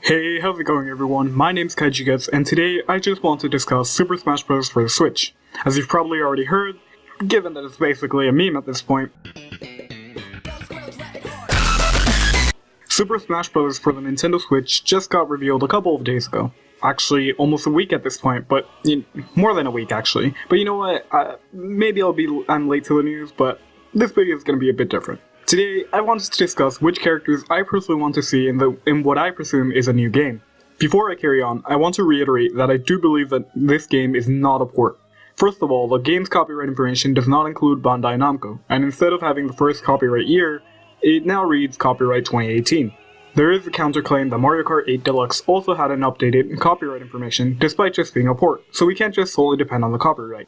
Hey, how's it going everyone? My name's KAIJU, and today I just want to discuss Super Smash Bros. For the Switch. As you've probably already heard, given that it's basically a meme at this point, Super Smash Bros. For the Nintendo Switch just got revealed a couple of days ago. Actually, almost a week at this point, but more than a week actually. But you know what, maybe I'm late to the news, but this video is going to be a bit different. Today, I wanted to discuss which characters I personally want to see in what I presume is a new game. Before I carry on, I want to reiterate that I do believe that this game is not a port. First of all, the game's copyright information does not include Bandai Namco, and instead of having the first copyright year, it now reads copyright 2018. There is a counterclaim that Mario Kart 8 Deluxe also had an updated copyright information despite just being a port, so we can't just solely depend on the copyright.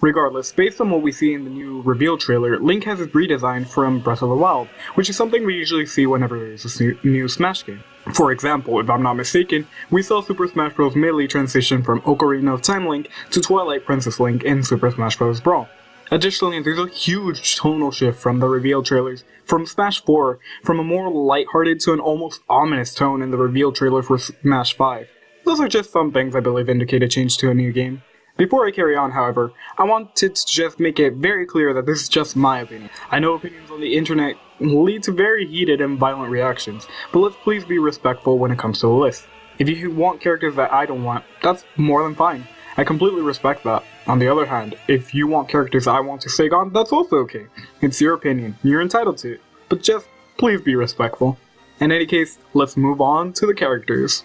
Regardless, based on what we see in the new reveal trailer, Link has his redesign from Breath of the Wild, which is something we usually see whenever there is a new Smash game. For example, if I'm not mistaken, we saw Super Smash Bros. Melee transition from Ocarina of Time Link to Twilight Princess Link in Super Smash Bros. Brawl. Additionally, there's a huge tonal shift from the reveal trailers, from Smash 4, from a more lighthearted to an almost ominous tone in the reveal trailer for Smash 5. Those are just some things I believe indicate a change to a new game. Before I carry on, however, I wanted to just make it very clear that this is just my opinion. I know opinions on the internet lead to very heated and violent reactions, but let's please be respectful when it comes to the list. If you want characters that I don't want, that's more than fine. I completely respect that. On the other hand, if you want characters I want to stay on, that's also okay. It's your opinion, you're entitled to it, but just please be respectful. In any case, let's move on to the characters.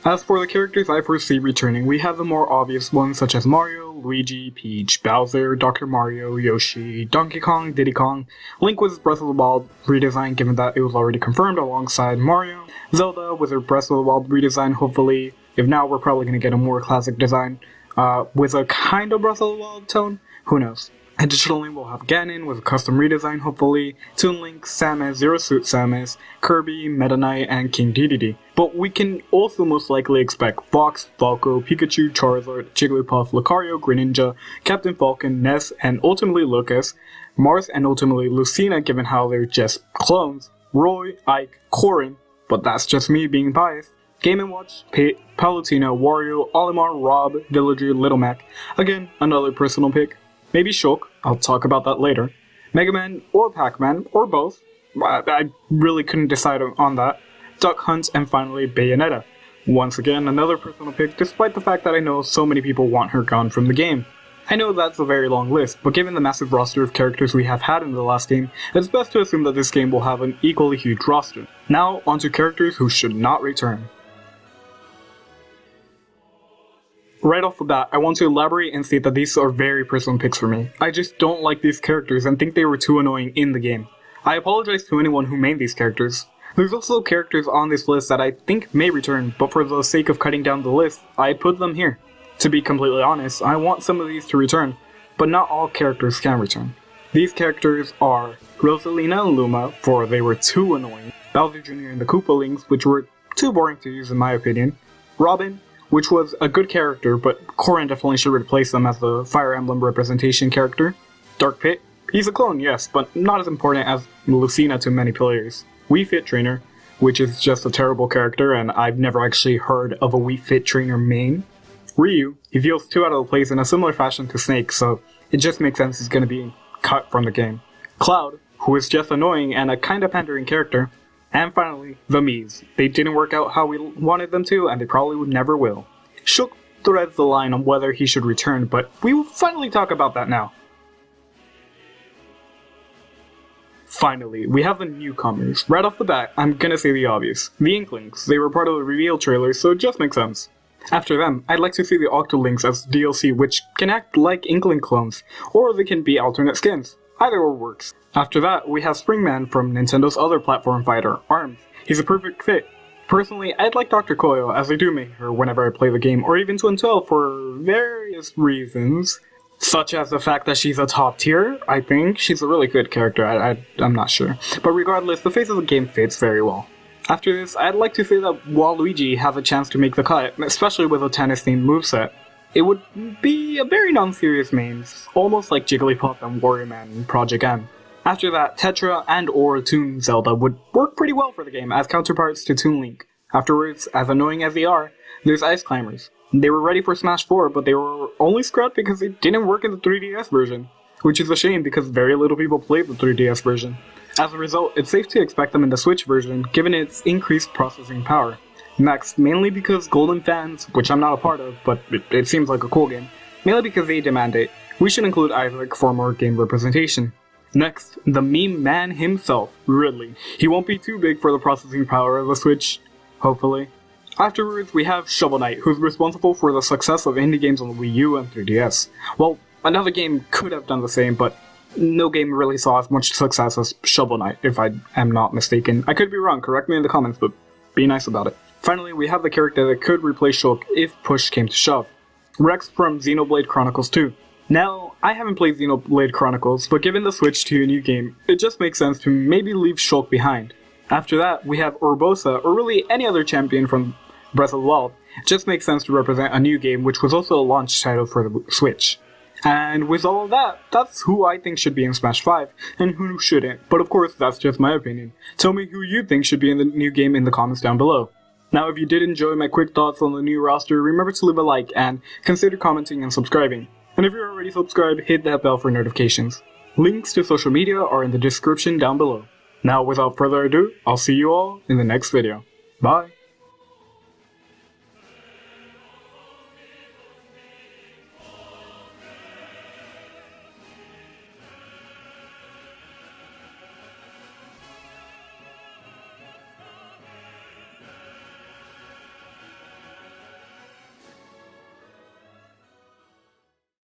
As for the characters I foresee returning, we have the more obvious ones such as Mario, Luigi, Peach, Bowser, Dr. Mario, Yoshi, Donkey Kong, Diddy Kong, Link with his Breath of the Wild redesign given that it was already confirmed alongside Mario, Zelda with her Breath of the Wild redesign hopefully, if not we're probably going to get a more classic design, with a kind of Breath of the Wild tone, who knows. Additionally, we'll have Ganon with a custom redesign hopefully, Toon Link, Samus, Zero Suit Samus, Kirby, Meta Knight, and King Dedede. But we can also most likely expect Fox, Falco, Pikachu, Charizard, Jigglypuff, Lucario, Greninja, Captain Falcon, Ness, and ultimately Lucas, Marth, and ultimately Lucina given how they're just clones, Roy, Ike, Corrin, but that's just me being biased, Game & Watch, Palutena, Wario, Olimar, Rob, Villager, Little Mac, again, another personal pick. Maybe Shulk, I'll talk about that later. Mega Man or Pac-Man, or both. I really couldn't decide on that. Duck Hunt, and finally Bayonetta. Once again, another personal pick, despite the fact that I know so many people want her gone from the game. I know that's a very long list, but given the massive roster of characters we have had in the last game, it's best to assume that this game will have an equally huge roster. Now, onto characters who should not return. Right off the bat, I want to elaborate and state that these are very personal picks for me. I just don't like these characters and think they were too annoying in the game. I apologize to anyone who made these characters. There's also characters on this list that I think may return, but for the sake of cutting down the list, I put them here. To be completely honest, I want some of these to return, but not all characters can return. These characters are Rosalina and Luma, for they were too annoying, Bowser Jr. and the Koopalings, which were too boring to use in my opinion, Robin, which was a good character, but Corrin definitely should replace them as the Fire Emblem representation character. Dark Pit, he's a clone, yes, but not as important as Lucina to many players. Wii Fit Trainer, which is just a terrible character, and I've never actually heard of a Wii Fit Trainer main. Ryu, he feels too out of place in a similar fashion to Snake, so it just makes sense he's going to be cut from the game. Cloud, who is just annoying and a kinda pandering character. And finally, the Miis. They didn't work out how we wanted them to, and they probably never will. Shulk threads the line on whether he should return, but we will finally talk about that now. Finally, we have the newcomers. Right off the bat, I'm gonna say the obvious. The Inklings. They were part of the reveal trailer, so it just makes sense. After them, I'd like to see the Octolinks as DLC, which can act like Inkling clones, or they can be alternate skins. Either or works. After that, we have Springman from Nintendo's other platform fighter, ARMS. He's a perfect fit. Personally, I'd like Dr. Koyo, as I do make her whenever I play the game, or even Twin 12 for various reasons. Such as the fact that she's a top tier, I think. She's a really good character, I'm not sure. But regardless, the face of the game fits very well. After this, I'd like to say that Waluigi has a chance to make the cut, especially with a tennis-themed moveset. It would be a very non-serious main, almost like Jigglypuff and Warrior Man in Project M. After that, Tetra and or Toon Zelda would work pretty well for the game as counterparts to Toon Link. Afterwards, as annoying as they are, there's Ice Climbers. They were ready for Smash 4, but they were only scrapped because they didn't work in the 3DS version, which is a shame because very little people played the 3DS version. As a result, it's safe to expect them in the Switch version, given its increased processing power. Next, mainly because Golden fans, which I'm not a part of, but it seems like a cool game, mainly because they demand it, we should include Isaac for more game representation. Next, the meme man himself, Ridley. He won't be too big for the processing power of the Switch, hopefully. Afterwards, we have Shovel Knight, who's responsible for the success of indie games on the Wii U and 3DS. Well, another game could have done the same, but no game really saw as much success as Shovel Knight, if I am not mistaken. I could be wrong, correct me in the comments, but be nice about it. Finally, we have the character that could replace Shulk if push came to shove. Rex from Xenoblade Chronicles 2. Now, I haven't played Xenoblade Chronicles, but given the switch to a new game, it just makes sense to maybe leave Shulk behind. After that, we have Urbosa, or really any other champion from Breath of the Wild. It just makes sense to represent a new game, which was also a launch title for the Switch. And with all of that, that's who I think should be in Smash 5, and who shouldn't, but of course that's just my opinion. Tell me who you think should be in the new game in the comments down below. Now if you did enjoy my quick thoughts on the new roster, remember to leave a like and consider commenting and subscribing. And if you're already subscribed, hit that bell for notifications. Links to social media are in the description down below. Now without further ado, I'll see you all in the next video. Bye!